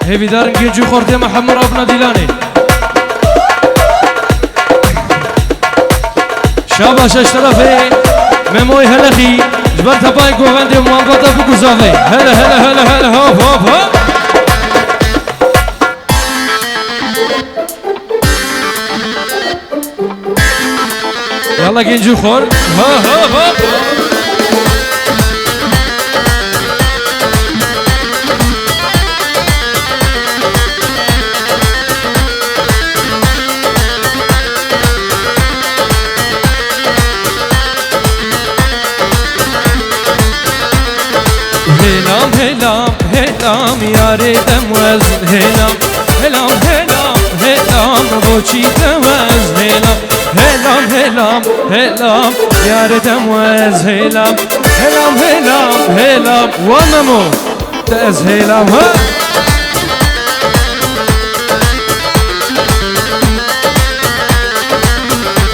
هيفي دارن جيجو خورتي محمد ابن ديلاني شاباش اشترافي مموي هلخي جبرت بايكو غندي موانقطة بكو زافي هلا هلا هلا هلا هوب هوب هوب يلا جيجو خور ها ها ها هلام هلام هلام ياري دموز هلام هلام هلام هلام بوچی دموز هلام هلام هلام هلام ياري دموز هلام هلام هلام هلام وممو تأز هلام ها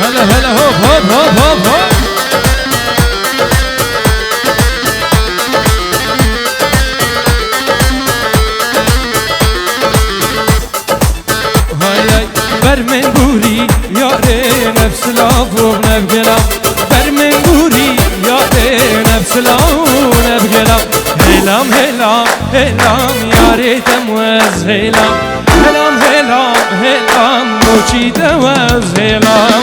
هلا هلا هوب هوب هوب هوب هوب برمن بوري ياري نفس لافو نبقلام برمن بوري ياري نفس لافو نبقلام هلام هلام هلام ياري تموز هلام هلام هلام هلام موچي تموز هلام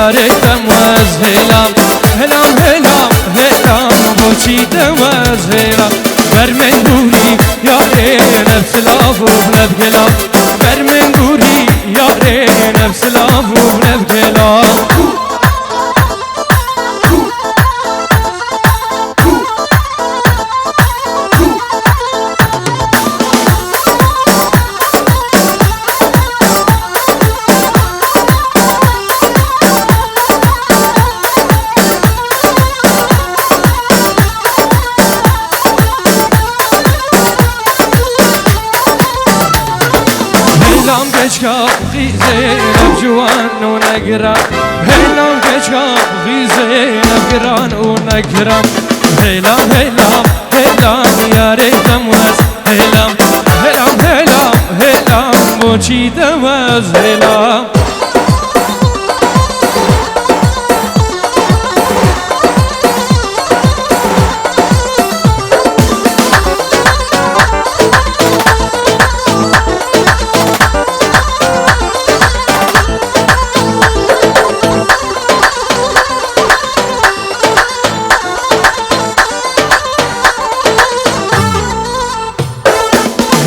ياري تموز هلام هلام هلام هلام بوچی تموز هلام برمن بوري ياري نفس لافو بنبقلام برمن بوري ياري نفس لافو بنبقلام هلام كشكا غيزين بجوان ونقرا هلام كشكا غيزين بقران ونقرا هلام هلام هلام يا ريت تموز هلام هلام هلام هلام بوچی تموز هلام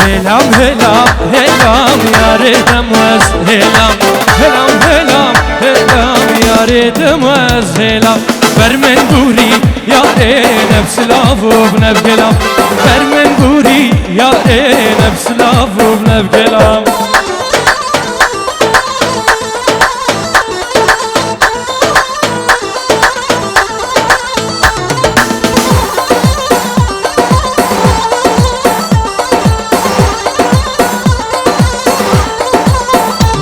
هلام هلام هلام يا ريت تموز هلام هلام هلام هلام يا ريت تموز هلام برمن بوري يا ريت نفس لافو بنبقلام برمن بوري يا ريت نفس لافو بنبقلام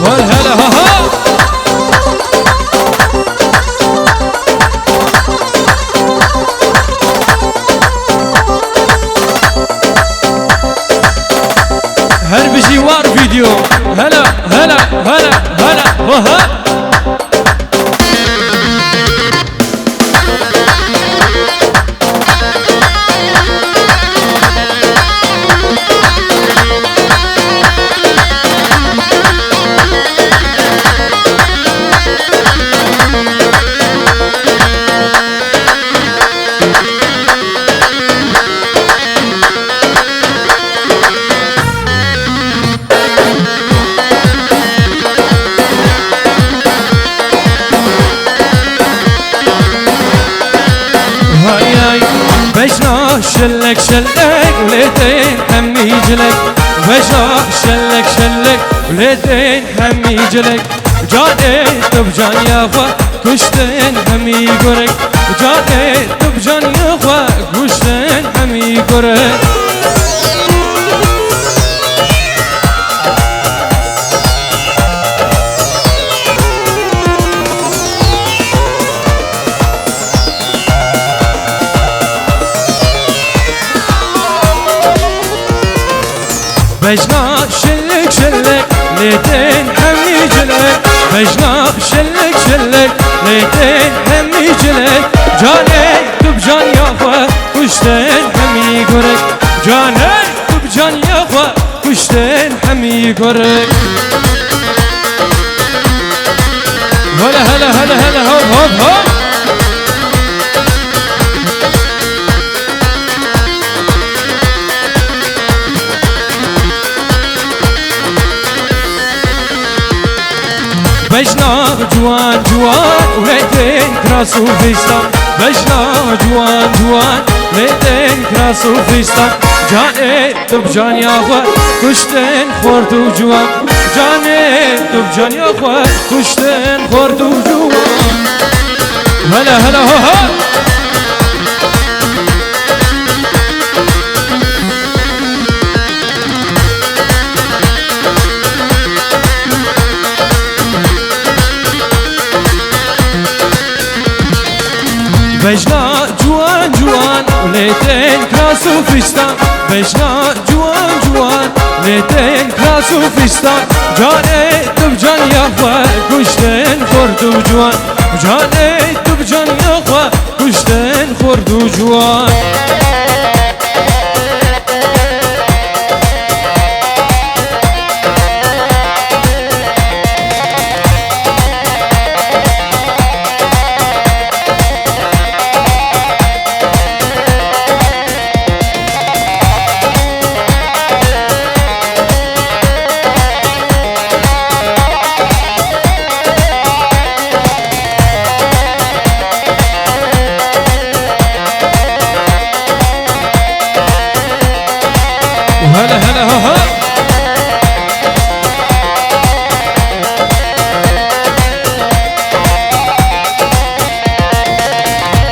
هلا ها ها هر بجوار فيديو هلا هلا هلا هلا وها بجنا شلك شلك وليدين هم يجلك بجنا شلك شلك وليدين هم يجلك جاني تبجان يا اخوة كشتن همي قرق جاني تبجان يخوة كشتن همي قرق بجنا شلك شلك ليتين همي جلك بجنا شلك شلك ليتين همي جلك جاني تبجان يخوة كشتن همي قرق جاني تبجان يخوة كشتن همي قرق هلا هلا هلا هلا هوب هوب هوب بجنا جوان جوان وليتين كراس وفيستان بجنا جوان جوان وليتين كراس وفيستان جاني تبجان ياخوة كشتن خورت وجوان جاني تبجان ياخوة كشتن خورت وجوان هلا هلا هو هو بجنا جوان جوان وليتين كراس وفستان بجنا جوان جوان وليتين كراس وفستان جاني تبجان يخوة كشتن خورد وجوان جاني تبجان يخوة كشتن خورد وجوان هلا هلا ها ها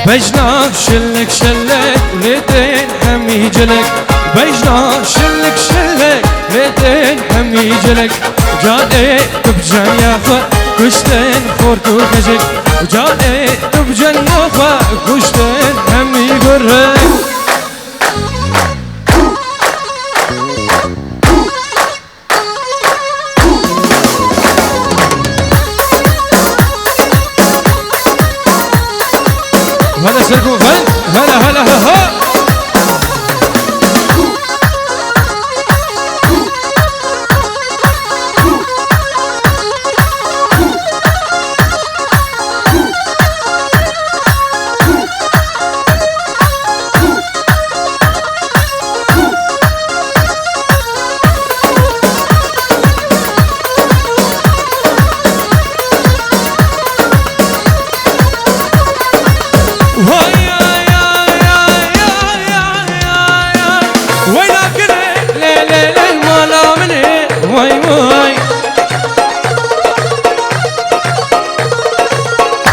بجنا شلك شلك وليتين همي جلك بجنا شلك شلك وليتين همي جلك جاني تبجان ياخوة كشتن خورت وخجك جاني تبجان ياخوة كشتن همي قرق هلا سرقوا فن هلا هلا ها ها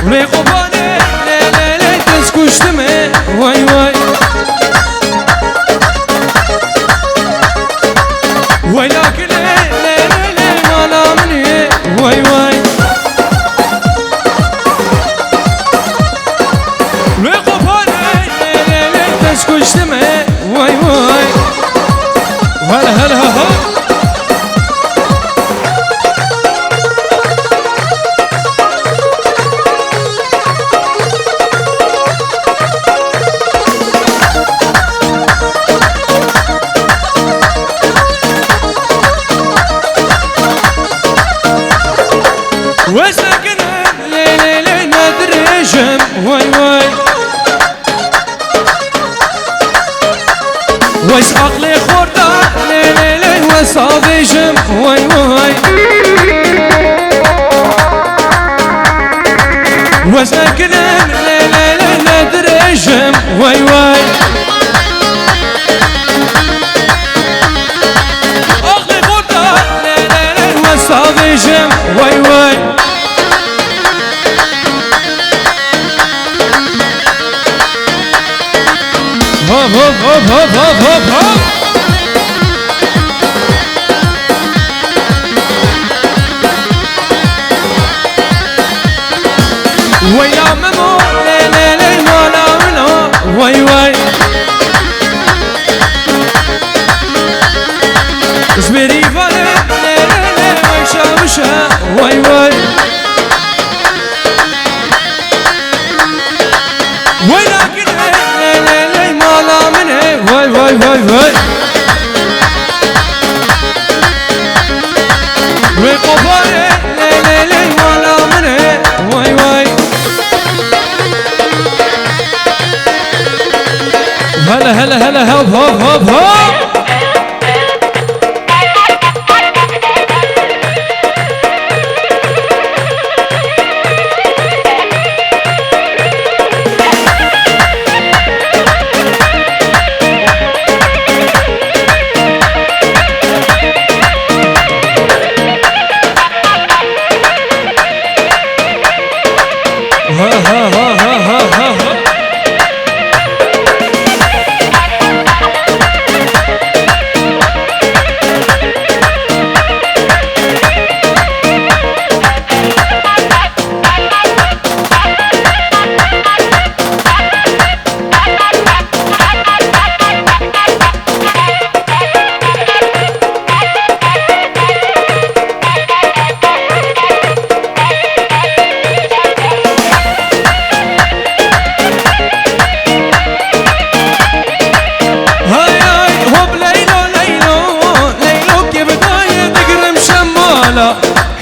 ولي قباني لي لي تسكشتمي واي واي ويلاك لي لي لي ما نامني واي واي ولي قباني لي لي تسكشتمي واي واي هلا هلا ها وساكن لي لي لي نادري جم واي واي واسحق لي خوردا لي لي لي وصافي جم واي واي وساكن لي لي لي نادري جم واي واي اخلي خوردا لي لي لي وصافي جم واي واي واي واي زبيري فالي ويشا وشا واي واي ولكن لي مالا مني واي واي واي واي وقفالي لي مالا مني واي واي هلا هلا هلا هوب هوب هوب هوب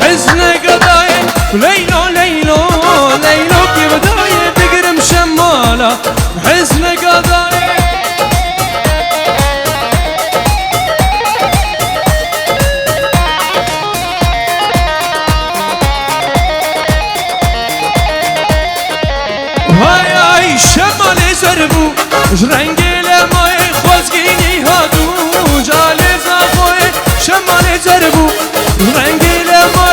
حزن قضايا وليلو ليلو ليلو كيف داية تقرم شمالة حزن قضايا وهاي هاي شمالي زربو جرنجي لما يخوزقيني هادو جالي زاخوي شمالي زربو جرنجي لما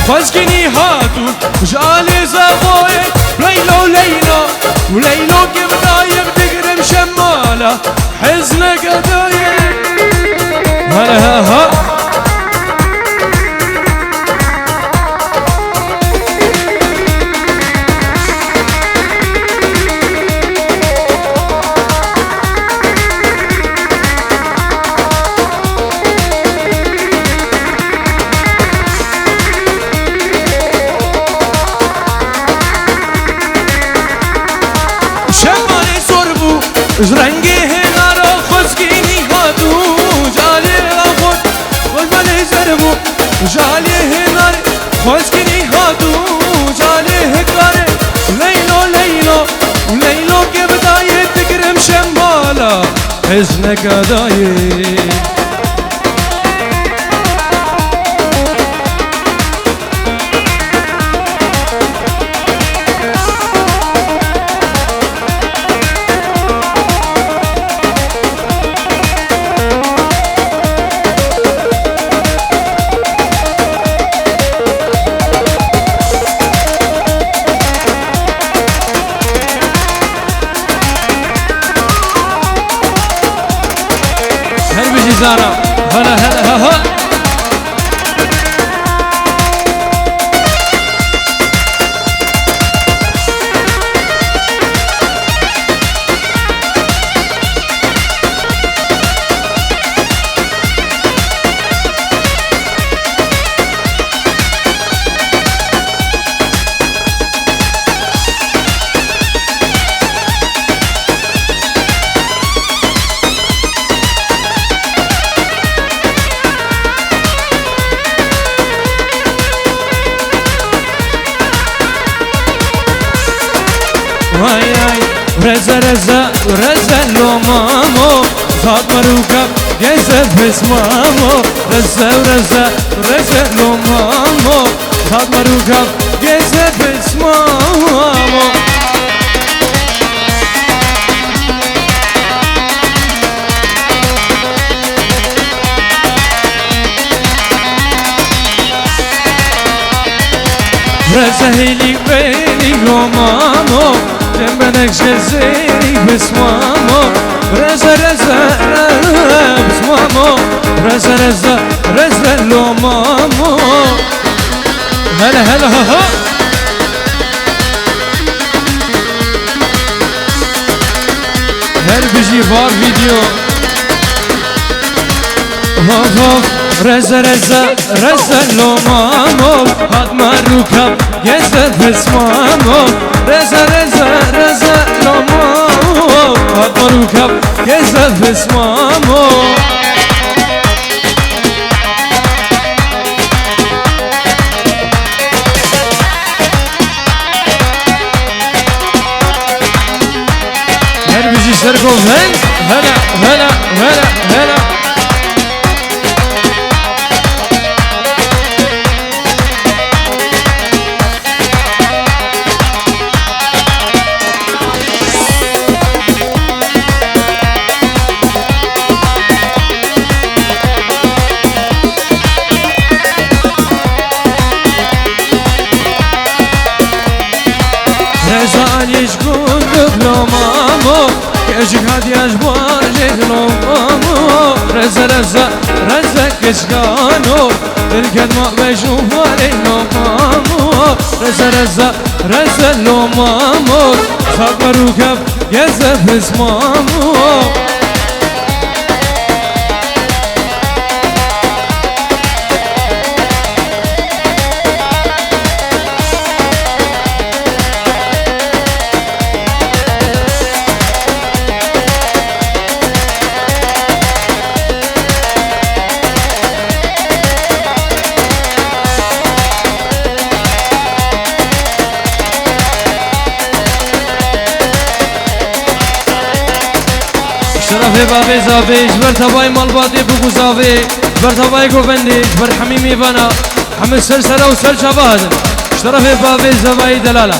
خزقني هاتو جالي زغوي ليلو ليلو وليلو كيف دايب تقرم شمالة حزن قضايا هلا ها جرنگی هنر خزگینی هاتو جالی غفور والمالی زربو جالی هنر خزگینی هاتو جالی هکاره لیلو لیلو لیلو که بدایه تکرم شمالا حزن قدایه زارا هلا هلا ها واي واي رزا رزا رزا لو مامو صاد مروكب جزت بسمامو رزا رزا رزا لو مامو صاد مروكب جزت بسمامو رزا هيلي بيلي لو مامو جنبك جزيري بسمامو رزا رزا بسمامو رزا رزا رزا لو مامو هلا هلا ها ها بيجي فار فيديو هوف هوف رزا رزا رزا لو مامو هاد ما ركب يزد بسمامو رزا رزا رزا لو مامو هاد ما ركب يزد بسمامو هل بيجي سرقو هلا هلا هلا هلا رزاني شكون دبلو مامو كاجك هادي اجبار جيغلو مامو رزا رزا رزا كشكانو الكلمة بيشوف علينو مامو رزا رزا رزا لو مامو خبر وكب يزف اسمامو شرفي بابي زافي جبر تباي مال بادي بوكو زافي جبر تباي قوفندي جبر حميمي بنا حمد سلسلة وسل شباد شرفي بابي زافي دلالة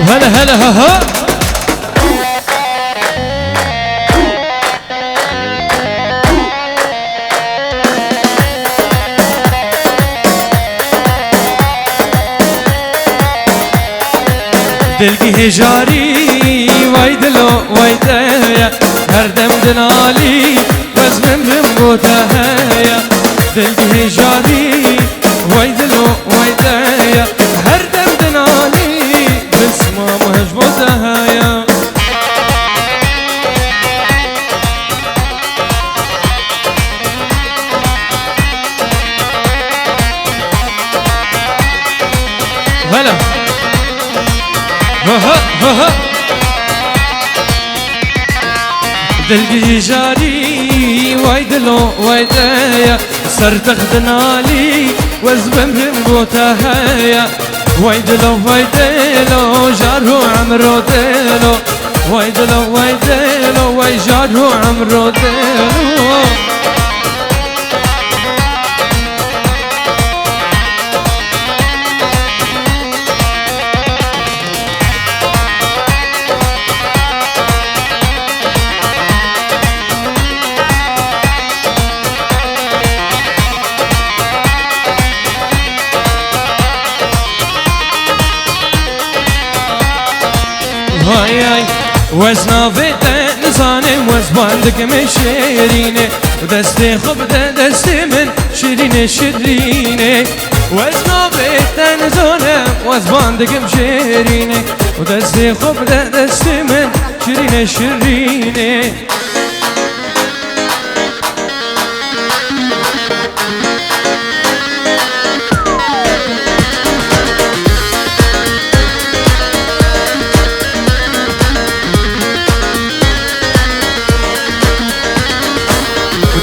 وهلا هلا ها ها دلقي هجاري وايدلو وايدايا هردم دنالي وزمن بمبوتايا دلقي هجاري وايدلو وايدايا هردم دنالي بسمة مهجبوتايا هلا ها ها ها ها دلقي جاري وايدلو وايدايا سر تخدنالي وزبن بمبوتايا وايدلو وايدلو جارو عمرو دلو وايدلو وايدلو واي جارو عمرو دلو هاي هاي وزنا فيتا نصانم وزباندك من شيريني ودستي خبدة دستي من شيريني شيريني وزنا فيتا نصانم وزباندك من شيريني ودستي خبدة دستي من شيريني شيريني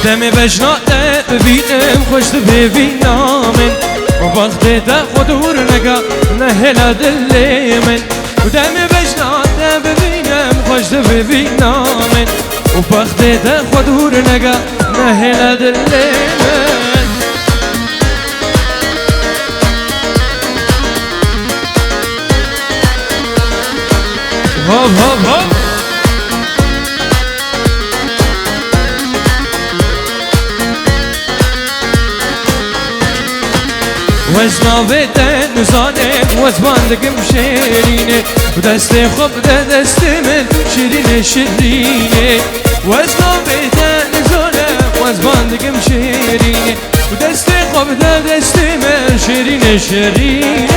دمي بجناته ببینم خوش ببینامن و وقتی تا خودور نگا نهلا دلی من و دمي بجناته ببینم خوش ببینامن و وقتی تا خودور نگا نهلا دلی من هوب هوب هوب وزنا بيتا نزانم وزباندك مشيريني ودستي خبدة دستي من شيريني شيريني وزنا بيتا نزانم وزباندك مشيريني ودستي خبدة دستي من شيريني شيريني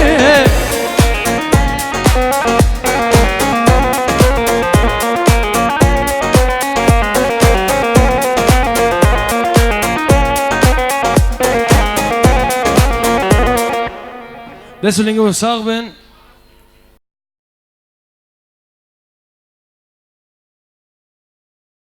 دسلينغ وساغبن